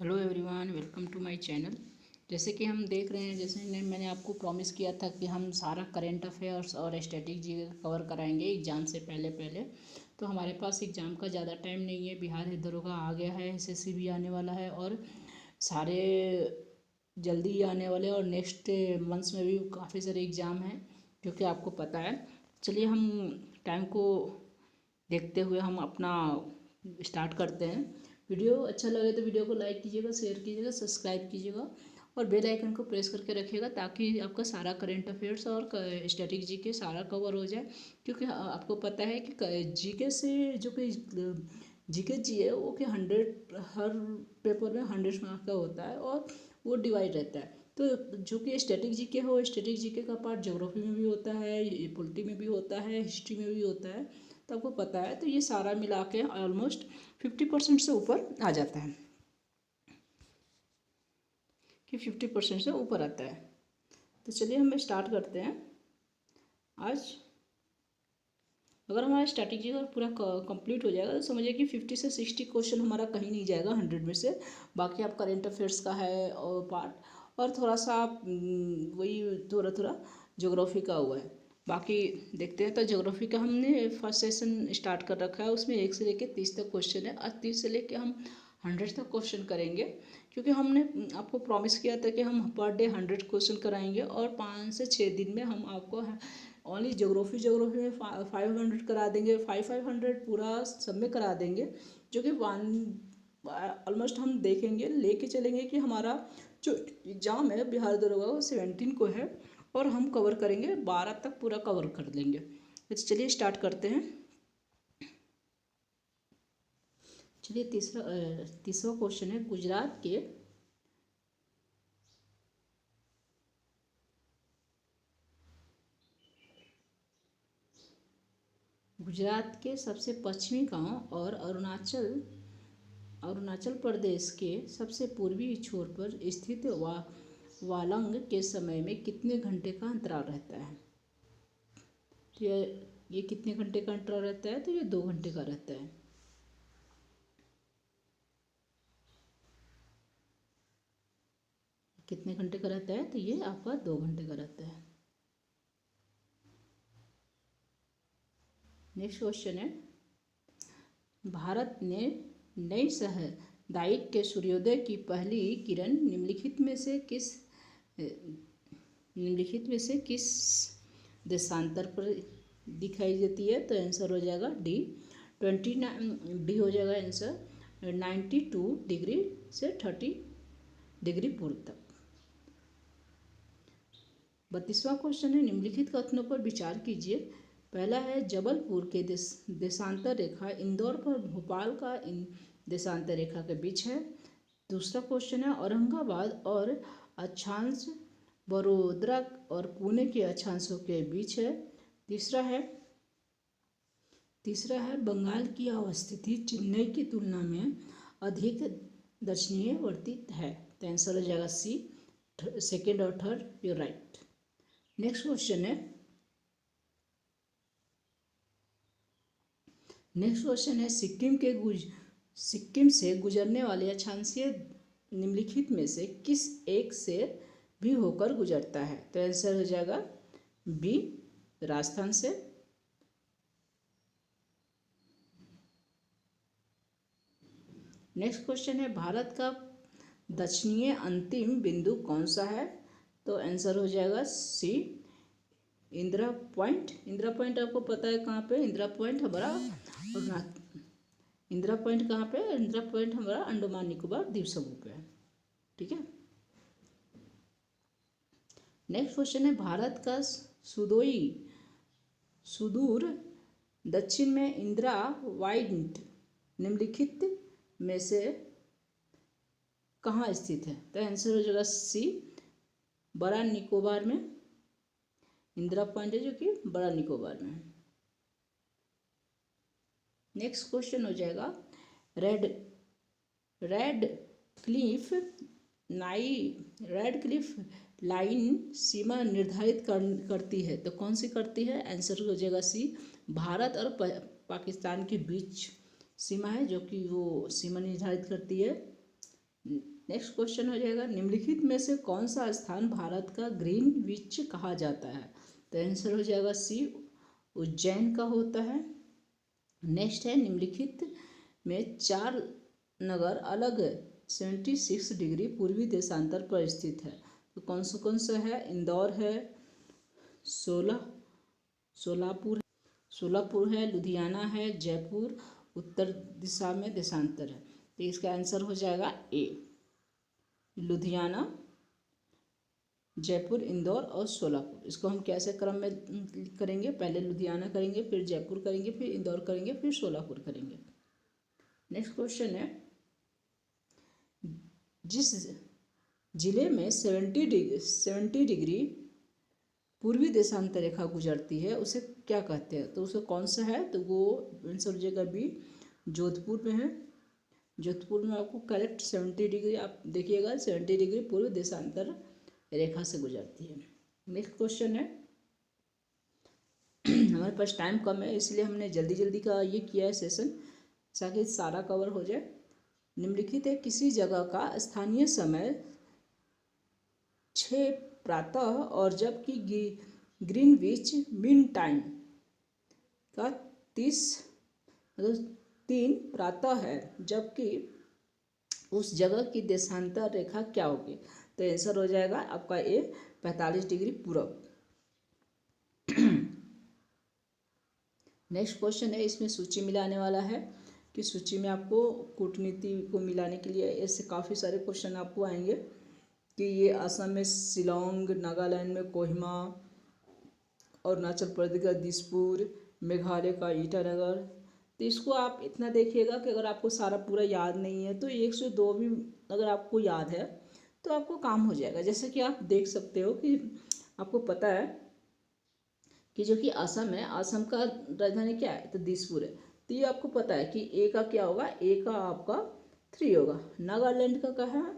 Hello everyone, welcome to my channel. जैसे कि हम देख रहे हैं, मैंने आपको प्रॉमिस किया था कि हम सारा करंट अफेयर्स और स्टैटिक जी कवर कराएंगे एग्ज़ाम से पहले पहले। तो हमारे पास एग्ज़ाम का ज़्यादा टाइम नहीं है। बिहार दरोगा आ गया है, एसएससी भी आने वाला है और सारे जल्दी ही आने वाले हैं और नेक्स्ट मंथ्स में भी काफ़ी सारे एग्ज़ाम हैं, क्योंकि आपको पता है। चलिए हम टाइम को देखते हुए हम अपना स्टार्ट करते हैं। वीडियो अच्छा लगे तो वीडियो को लाइक कीजिएगा, शेयर कीजिएगा, सब्सक्राइब कीजिएगा और बेल आइकन को प्रेस करके रखिएगा, ताकि आपका सारा करंट अफेयर्स और स्टैटिक जीके सारा कवर हो जाए। क्योंकि आपको पता है कि जीके से जो कि जीके जी है वो कि 100 हर पेपर में 100 मार्क का होता है और वो डिवाइड रहता है। तो जो कि स्टैटिक जीके हो, स्टैटिक जीके का पार्ट ज्योग्राफी में भी होता है, पॉलिटी में भी होता है, हिस्ट्री में भी होता है। तो आपको पता है, तो ये सारा मिला के ऑलमोस्ट 50% से ऊपर आ जाता है, कि 50% से ऊपर आता है। तो चलिए हम स्टार्ट करते हैं आज। अगर हमारा स्ट्रैटेजी अगर पूरा कंप्लीट हो जाएगा तो समझिए कि 50 से 60 क्वेश्चन हमारा कहीं नहीं जाएगा 100 में से। बाकी आप करेंट अफेयर्स का है और पार्ट, और थोड़ा सा आप वही थोड़ा थोड़ा ज्योग्राफी का हुआ है। बाकी देखते हैं। तो ज्योग्राफी का हमने फर्स्ट सेशन स्टार्ट कर रखा है, उसमें 1 से लेकर 30 तक क्वेश्चन है और 30 से लेकर हम 100 तक क्वेश्चन करेंगे। क्योंकि हमने आपको प्रॉमिस किया था कि हम पर डे 100 क्वेश्चन कराएंगे और 5 से 6 दिन में हम आपको ओनली ज्योग्राफी में 500 करा देंगे। 500 पूरा सब में करा देंगे, जो कि वन ऑलमोस्ट हम देखेंगे, लेके चलेंगे कि हमारा जो एग्ज़ाम है बिहार दरोगा वो 17 को है और हम कवर करेंगे 12 तक पूरा कवर कर लेंगे। तो चलिए स्टार्ट करते हैं। चलिए तीसरा क्वेश्चन है गुजरात के सबसे पश्चिमी गांव और अरुणाचल प्रदेश के सबसे पूर्वी छोर पर स्थित वालंग के समय में कितने घंटे का अंतराल रहता है? तो ये कितने घंटे का अंतराल रहता है? तो ये 2 घंटे का रहता है। कितने घंटे का रहता है? तो ये आपका 2 घंटे का रहता है। नेक्स्ट क्वेश्चन है, भारत ने नई सामुदायिक के सूर्योदय की पहली किरण निम्नलिखित में से किस देशांतर पर दिखाई देती है? तो आंसर हो जाएगा डी 29। डी हो जाएगा आंसर 92 डिग्री से 30 डिग्री पूर्व तक। 32वां क्वेश्चन है, निम्नलिखित कथनों पर विचार कीजिए। पहला है, जबलपुर के देशांतर रेखा इंदौर पर भोपाल का देशांतर रेखा के बीच है। दूसरा क्वेश्चन है, औरंगाबाद और अक्षांश बड़ोदरा और पुणे के अक्षांशों के बीच है। तीसरा है, बंगाल की अवस्थिति चेन्नई की तुलना में अधिक दक्षिणीयवर्ती है। तो आंसर हो जाएगा सी, सेकेंड और third, you right. Next question है, सिक्किम से गुजरने वाले अक्षांशीय निम्नलिखित में से किस एक से भी होकर गुजरता है? तो आंसर हो जाएगा बी, राजस्थान से। नेक्स्ट क्वेश्चन है, भारत का दक्षिणीय अंतिम बिंदु कौन सा है? तो आंसर हो जाएगा सी, इंदिरा पॉइंट। इंदिरा पॉइंट आपको पता है कहाँ पे? इंदिरा पॉइंट हमारा इंदिरा पॉइंट कहाँ पे? इंदिरा पॉइंट हमारा अंडमान निकोबार द्वीप समूह पे है। ठीक है। नेक्स्ट क्वेश्चन है, भारत का सुदूर दक्षिण में इंदिरा पॉइंट निम्नलिखित में से कहाँ स्थित है? तो आंसर हो जाएगा सी, बड़ा निकोबार में इंदिरा पॉइंट है, जो कि बड़ा निकोबार में है। नेक्स्ट क्वेश्चन हो जाएगा, रेड क्लिफ लाइन सीमा निर्धारित करती है। तो कौन सी करती है? आंसर हो जाएगा सी, भारत और पाकिस्तान के बीच सीमा है, जो कि वो सीमा निर्धारित करती है। नेक्स्ट क्वेश्चन हो जाएगा, निम्नलिखित में से कौन सा स्थान भारत का ग्रीनविच कहा जाता है? तो आंसर हो जाएगा सी, उज्जैन का होता है। नेक्स्ट है, निम्नलिखित में 4 नगर अलग 76 डिग्री पूर्वी देशांतर पर स्थित है। तो कौन सा है? इंदौर है, सोलापुर है, लुधियाना है, जयपुर उत्तर दिशा में देशांतर है। तो इसका आंसर हो जाएगा ए, लुधियाना, जयपुर, इंदौर और सोलापुर। इसको हम कैसे क्रम में करेंगे? पहले लुधियाना करेंगे, फिर जयपुर करेंगे, फिर इंदौर करेंगे, फिर सोलापुर करेंगे। नेक्स्ट क्वेश्चन है, जिस जिले में 70 डिग्री पूर्वी देशांतर रेखा गुजरती है उसे क्या कहते हैं? तो उसे कौन सा है? तो वो आंसर हो जाएगा बी, जोधपुर में है। जोधपुर में आपको करेक्ट 70 डिग्री, आप देखिएगा 70 डिग्री पूर्व देशांतर रेखा से गुजरती है। नेक्स्ट क्वेश्चन है, हमारे पास टाइम कम है इसलिए हमने जल्दी जल्दी का ये किया है सेशन, ताकि सारा कवर हो जाए। निम्नलिखित है, किसी जगह का स्थानीय समय 6 प्रातः और जबकि ग्रीनविच मीन टाइम का 3 प्रातः है, जबकि उस जगह की देशांतर रेखा क्या होगी? तो आंसर हो जाएगा आपका ए, 45 डिग्री पूरब। नेक्स्ट क्वेश्चन है, इसमें सूची मिलाने वाला है कि सूची में आपको कूटनीति को मिलाने के लिए ऐसे काफ़ी सारे क्वेश्चन आपको आएंगे कि ये असम में शिलोंग, नागालैंड में कोहिमा, अरुणाचल प्रदेश का दिसपुर, मेघालय का ईटानगर। तो इसको आप इतना देखिएगा कि अगर आपको सारा पूरा याद नहीं है तो 1 से 2 भी अगर आपको याद है तो आपको काम हो जाएगा। जैसे कि आप देख सकते हो कि आपको पता है कि जो कि असम है, असम का राजधानी क्या है? तो दिसपुर है। तो ये आपको पता है कि ए का क्या होगा? ए का आपका 3 होगा। नागालैंड का कहाँ है?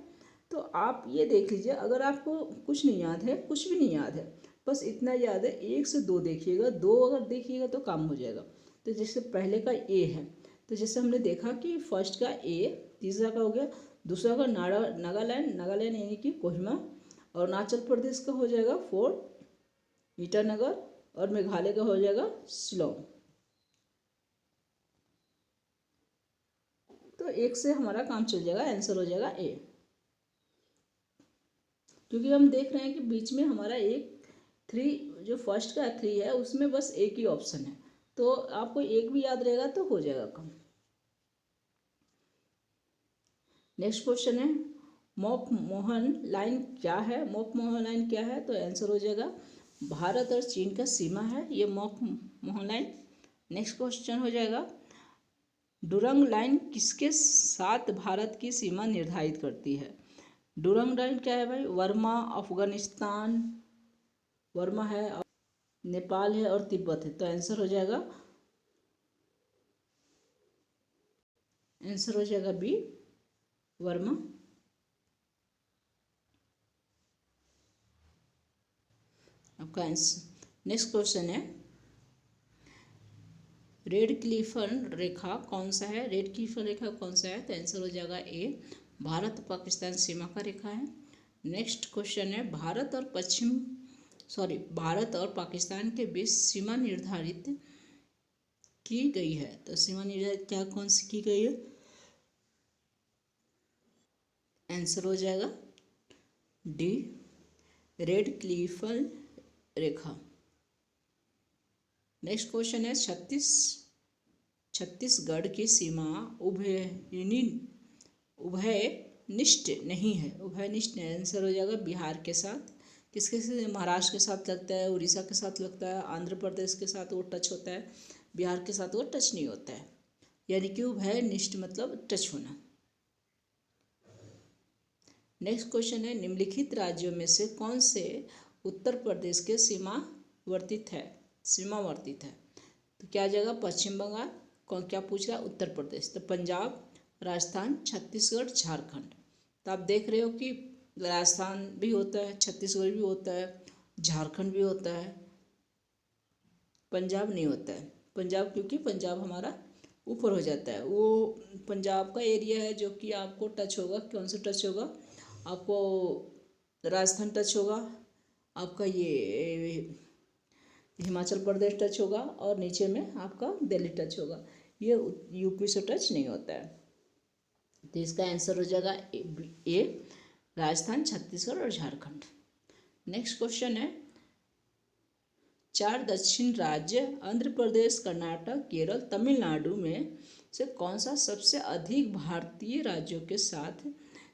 तो आप ये देख लीजिए, अगर आपको कुछ नहीं याद है, कुछ भी नहीं याद है, बस इतना याद है 1 से 2 देखिएगा, 2 अगर देखिएगा तो काम हो जाएगा। तो जैसे पहले का ए है, तो जैसे हमने देखा कि फर्स्ट का ए, तीसरा का हो गया, दूसरा का नागालैंड यानी कि कोहिमा, और अरुणाचल प्रदेश का हो जाएगा 4 ईटानगर, और मेघालय का हो जाएगा शिलोंग। तो 1 से हमारा काम चल जाएगा, आंसर हो जाएगा ए, क्योंकि हम देख रहे हैं कि बीच में हमारा एक 3, जो फर्स्ट का 3 है उसमें बस एक ही ऑप्शन है, तो आपको एक भी याद रहेगा तो हो जाएगा काम। नेक्स्ट क्वेश्चन है, मॉक मोहन लाइन क्या है? मॉक मोहन लाइन क्या है? तो आंसर हो जाएगा भारत और चीन का सीमा है ये mock Mohan line. Next question हो जाएगा, डुरंग लाइन किसके साथ भारत की सीमा निर्धारित करती है? डुरंग लाइन क्या है भाई? वर्मा, अफगानिस्तान, वर्मा है, नेपाल है और तिब्बत है। तो आंसर हो जाएगा बी, वर्मा। आपका आंसर। नेक्स्ट क्वेश्चन है, रेड क्लिफर्न रेखा कौन सा है? रेड क्लिफर्न रेखा कौन सा है? तो आंसर हो जाएगा ए, भारत पाकिस्तान सीमा का रेखा है। नेक्स्ट क्वेश्चन है, भारत और पाकिस्तान के बीच सीमा निर्धारित की गई है। तो सीमा निर्धारित क्या कौन सी की गई है? आंसर हो जाएगा डी, रेड क्लिफर्न रेखा। नेक्स्ट क्वेश्चन है, छत्तीसगढ़ की सीमा उभयनिष्ठ नहीं है। उभयनिष्ठ आंसर हो जाएगा बिहार के साथ। किसके से? महाराष्ट्र के साथ लगता है, उड़ीसा के साथ लगता है, आंध्र प्रदेश के साथ वो टच होता है, बिहार के साथ वो टच नहीं होता है, यानी कि उभयनिष्ठ मतलब टच होना। नेक्स्ट क्वेश्चन है, निम्नलिखित राज्यों में से कौन से उत्तर प्रदेश के सीमावर्तित है? तो क्या जगह? पश्चिम बंगाल। कौन क्या पूछ रहा है? उत्तर प्रदेश। तो पंजाब, राजस्थान, छत्तीसगढ़, झारखंड। तो आप देख रहे हो कि राजस्थान भी होता है, छत्तीसगढ़ भी होता है, झारखंड भी होता है, पंजाब नहीं होता है। पंजाब क्योंकि पंजाब हमारा ऊपर हो जाता है। वो पंजाब का एरिया है जो कि आपको टच होगा, कौन सा टच होगा आपको, राजस्थान टच होगा, आपका ये हिमाचल प्रदेश टच होगा, और नीचे में आपका दिल्ली टच होगा। ये यूपी से टच नहीं होता है। तो इसका आंसर हो जाएगा ए राजस्थान, छत्तीसगढ़ और झारखंड। नेक्स्ट क्वेश्चन है, 4 दक्षिण राज्य आंध्र प्रदेश, कर्नाटक, केरल, तमिलनाडु में से कौन सा सबसे अधिक भारतीय राज्यों के साथ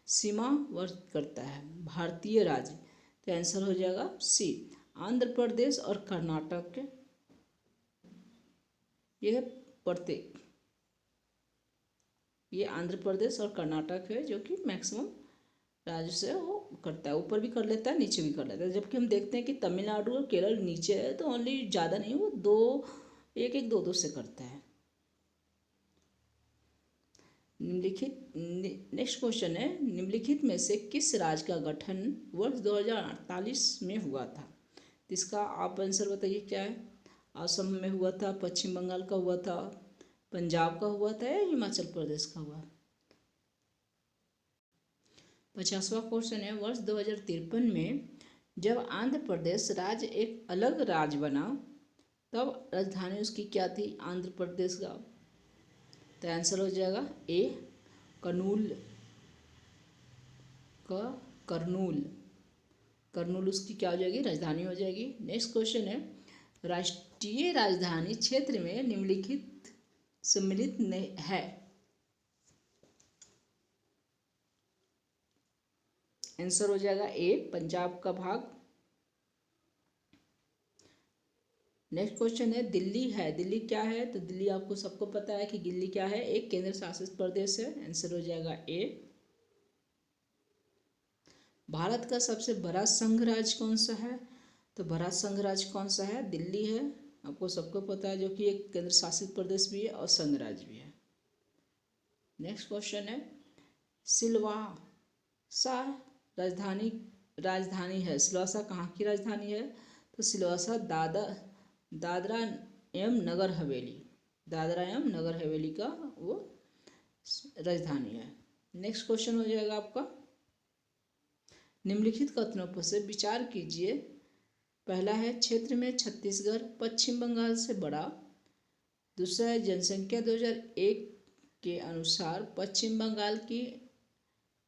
सीमावर्ती करता है? भारतीय राज्य, तो आंसर हो जाएगा सी आंध्र प्रदेश और कर्नाटक के। यह प्रत्येक, ये आंध्र प्रदेश और कर्नाटक है जो कि मैक्सिमम राज्य से वो करता है, ऊपर भी कर लेता है, नीचे भी कर लेता है। जबकि हम देखते हैं कि तमिलनाडु और केरल नीचे है, तो ओनली ज़्यादा नहीं, वो दो एक एक दो दो से करता है। निम्नलिखित, नेक्स्ट क्वेश्चन है, निम्नलिखित में से किस राज्य का गठन वर्ष 2048 में हुआ था? इसका आप आंसर बताइए क्या है। असम में हुआ था, पश्चिम बंगाल का हुआ था, पंजाब का हुआ था, या हिमाचल प्रदेश का हुआ? 50वां क्वेश्चन है, वर्ष 2053 में जब आंध्र प्रदेश राज्य एक अलग राज्य बना, तब राजधानी उसकी क्या थी आंध्र प्रदेश का? तो आंसर हो जाएगा ए कर्नूल का, कर्नूल, कर्नूल उसकी क्या हो जाएगी, राजधानी हो जाएगी। नेक्स्ट क्वेश्चन है, राष्ट्रीय राजधानी क्षेत्र में निम्नलिखित सम्मिलित है? आंसर हो जाएगा ए पंजाब का भाग। नेक्स्ट क्वेश्चन है, दिल्ली है, दिल्ली क्या है? तो दिल्ली आपको सबको पता है कि दिल्ली क्या है, एक केंद्र शासित प्रदेश है। आंसर हो जाएगा ए। भारत का सबसे बड़ा संघ राज्य कौन सा है? तो बड़ा संघ राज्य कौन सा है? दिल्ली है, आपको सबको पता है, जो कि एक केंद्र शासित प्रदेश भी है और संघ राज्य भी है। नेक्स्ट क्वेश्चन है, सिलवासा राजधानी, राजधानी है, सिलवासा कहाँ की राजधानी है? तो सिलवासा दादरा एवं नगर हवेली, दादरा एवं नगर हवेली का वो राजधानी है। नेक्स्ट क्वेश्चन हो जाएगा आपका, निम्नलिखित कथनों पर से विचार कीजिए। पहला है, क्षेत्र में छत्तीसगढ़ पश्चिम बंगाल से बड़ा। दूसरा है, जनसंख्या 2001 के अनुसार पश्चिम बंगाल की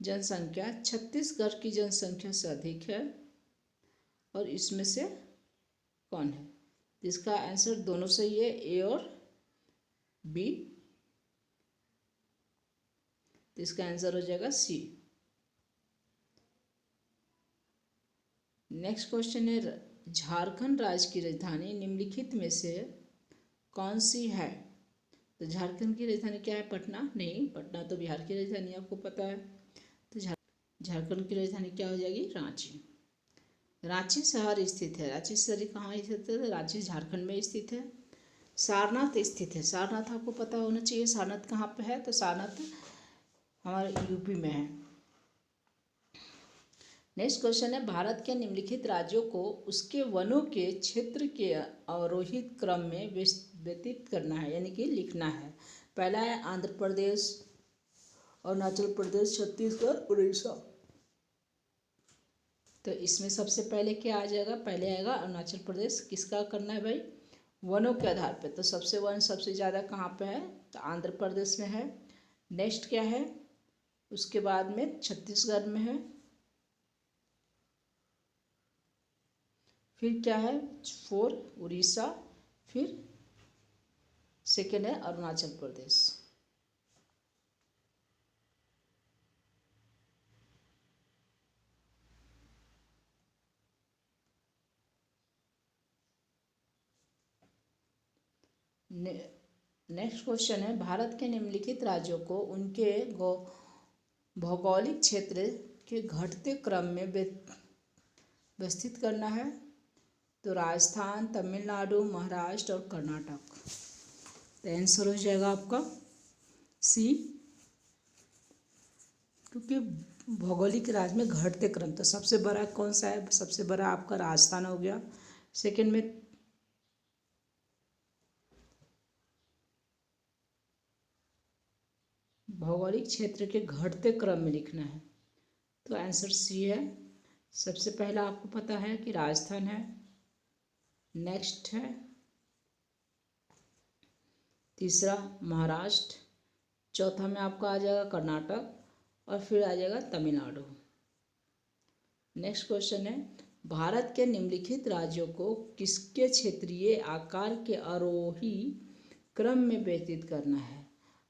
जनसंख्या छत्तीसगढ़ की जनसंख्या से अधिक है, और इसमें से कौन है? इसका आंसर दोनों सही है, ए और बी। तो इसका आंसर हो जाएगा सी। नेक्स्ट क्वेश्चन है, झारखंड राज्य की राजधानी निम्नलिखित में से कौन सी है? तो झारखंड की राजधानी क्या है? पटना नहीं, पटना तो बिहार की राजधानी आपको पता है। तो झारखंड की राजधानी क्या हो जाएगी? रांची। रांची शहर स्थित है, रांची शहर कहाँ स्थित है? रांची झारखंड में स्थित है। सारनाथ स्थित है, सारनाथ आपको पता होना चाहिए, सारनाथ कहाँ पे है? तो सारनाथ हमारे यूपी में है। नेक्स्ट क्वेश्चन है, भारत के निम्नलिखित राज्यों को उसके वनों के क्षेत्र के अवरोहित क्रम में व्यतीत करना है, यानी कि लिखना है। पहला है आंध्र प्रदेश, अरुणाचल प्रदेश, छत्तीसगढ़, उड़ीसा। तो इसमें सबसे पहले क्या आ जाएगा? पहले आएगा अरुणाचल प्रदेश। किसका करना है भाई? वनों के आधार पे। तो सबसे वन सबसे ज़्यादा कहाँ पे है? तो आंध्र प्रदेश में है। नेक्स्ट क्या है? उसके बाद में छत्तीसगढ़ में है। फिर क्या है? 4 उड़ीसा, फिर सेकेंड है अरुणाचल प्रदेश। नेक्स्ट क्वेश्चन है, भारत के निम्नलिखित राज्यों को उनके भौगोलिक क्षेत्र के घटते क्रम में व्यवस्थित करना है। तो राजस्थान, तमिलनाडु, महाराष्ट्र और कर्नाटक। तो आंसर हो जाएगा आपका सी, क्योंकि भौगोलिक राज्य में घटते क्रम। तो सबसे बड़ा कौन सा है? सबसे बड़ा आपका राजस्थान हो गया। सेकंड में नागरिक क्षेत्र के घटते क्रम में लिखना है। तो आंसर सी है। सबसे पहला आपको पता है कि राजस्थान है, नेक्स्ट है तीसरा महाराष्ट्र, चौथा में आपका आ जाएगा कर्नाटक और फिर आ जाएगा तमिलनाडु। नेक्स्ट क्वेश्चन है, भारत के निम्नलिखित राज्यों को किसके क्षेत्रीय आकार के आरोही क्रम में व्यतीत करना है?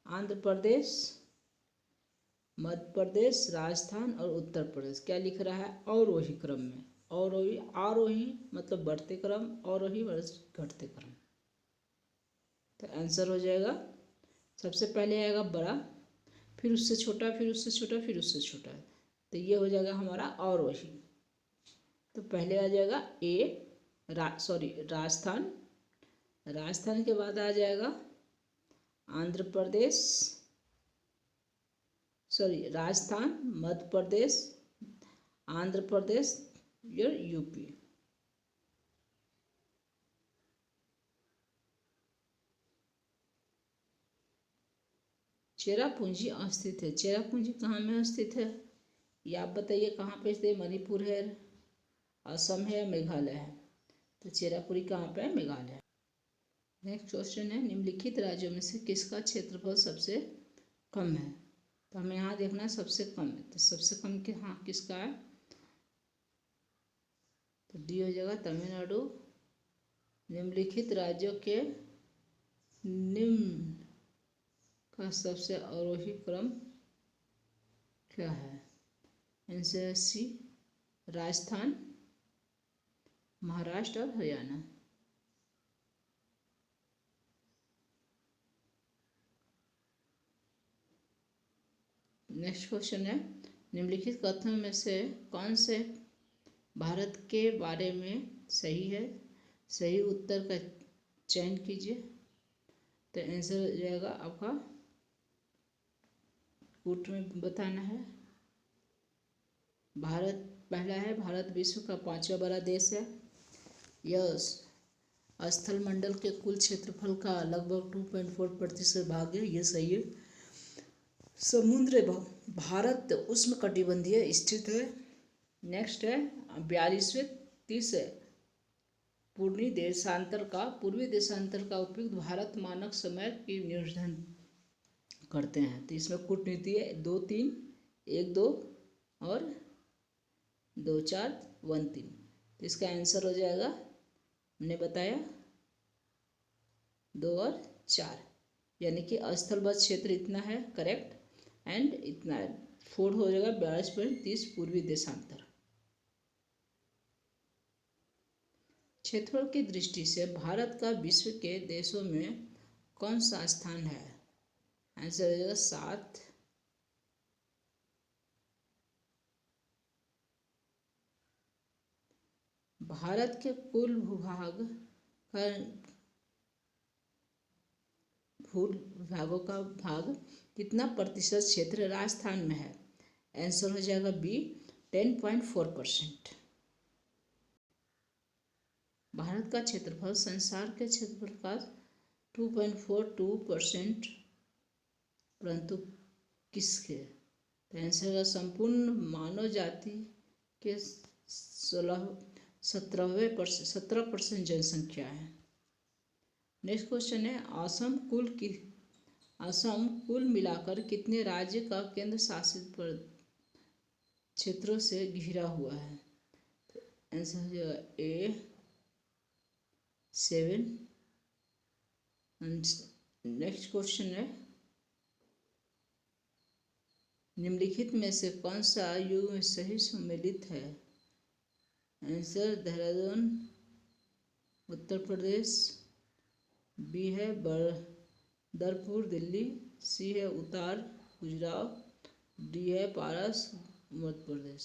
आंध्र प्रदेश, मध्य प्रदेश, राजस्थान और उत्तर प्रदेश। क्या लिख रहा है? अवरोही क्रम में। अवरोही, आरोही मतलब बढ़ते क्रम, अवरोही घटते क्रम। तो आंसर हो जाएगा, सबसे पहले आएगा बड़ा, फिर उससे छोटा, फिर उससे छोटा, फिर उससे छोटा। तो ये हो जाएगा हमारा अवरोही। तो पहले आ जाएगा राजस्थान। राजस्थान के बाद आ जाएगा आंध्र प्रदेश, राजस्थान, मध्य प्रदेश, आंध्र प्रदेश और यूपी। चेरापूंजी स्थित है। चेरापूंजी कहाँ में स्थित है ये आप बताइए, कहाँ पे स्थित है? मणिपुर है, असम है, मेघालय है। तो चेरापूंजी कहाँ पे है? मेघालय। नेक्स्ट क्वेश्चन है, निम्नलिखित राज्यों में से किसका क्षेत्रफल सबसे कम है? तो हमें यहाँ देखना है सबसे कम है। तो सबसे कम के हाँ किसका है? तो डी हो जाएगा तमिलनाडु। निम्नलिखित राज्यों के निम्न का सबसे आरोही क्रम क्या है? आंसर सी, राजस्थान, महाराष्ट्र और हरियाणा। नेक्स्ट क्वेश्चन है, निम्नलिखित कथनों में से कौन से भारत के बारे में सही है? सही उत्तर का चयन कीजिए। तो आंसर हो जाएगा आपका, कूट में बताना है। भारत पहला है, भारत विश्व का 5वां बड़ा देश है। यह स्थल मंडल के कुल क्षेत्रफल का लगभग 2.4% भाग है। ये सही है। समुद्र भारत उष्णकटिबंधीय स्थित है। नेक्स्ट है 42वें 30 पूर्वी देशांतर का उपयुक्त भारत मानक समय की निर्धारण करते हैं। तो इसमें कूटनीति है 2, 3, 1, 2 और 2, 4, 1, 3। तो इसका आंसर हो जाएगा, हमने बताया 2 और 4, यानी कि स्थलबद्ध क्षेत्र इतना है करेक्ट, एंड इतना है 4 हो जाएगा 42.30 पूर्वी देशांतर। क्षेत्रफल की दृष्टि से भारत का विश्व के देशों में कौन सा स्थान है? आंसर हो जाएगा 7। भारत के कुल भूभागों का भाग कितना प्रतिशत क्षेत्र राजस्थान में है? आंसर हो जाएगा बी, 10.4%। भारत का क्षेत्रफल संसार के क्षेत्रफल का 2.42%, परंतु किसके? आंसर है संपूर्ण मानव जाति के 17% जनसंख्या है। नेक्स्ट क्वेश्चन है, असम कुल मिलाकर कितने राज्य का केंद्र शासित क्षेत्रों से घिरा हुआ है? आंसर हो जाएगा ए, 7। नेक्स्ट क्वेश्चन है, निम्नलिखित में से कौन सा युग में सही सम्मिलित है? आंसर देहरादून उत्तर प्रदेश, बी है बरदरपुर दिल्ली, सी है उतार गुजरात, डी है पारस मध्य प्रदेश।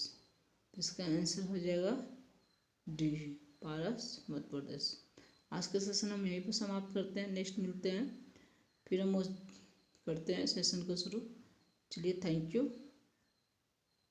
इसका आंसर हो जाएगा डी, पारस मध्य प्रदेश। आज का सेशन हम यहीं पर समाप्त करते हैं। नेक्स्ट मिलते हैं, फिर हम करते हैं सेशन को शुरू। चलिए, थैंक यू।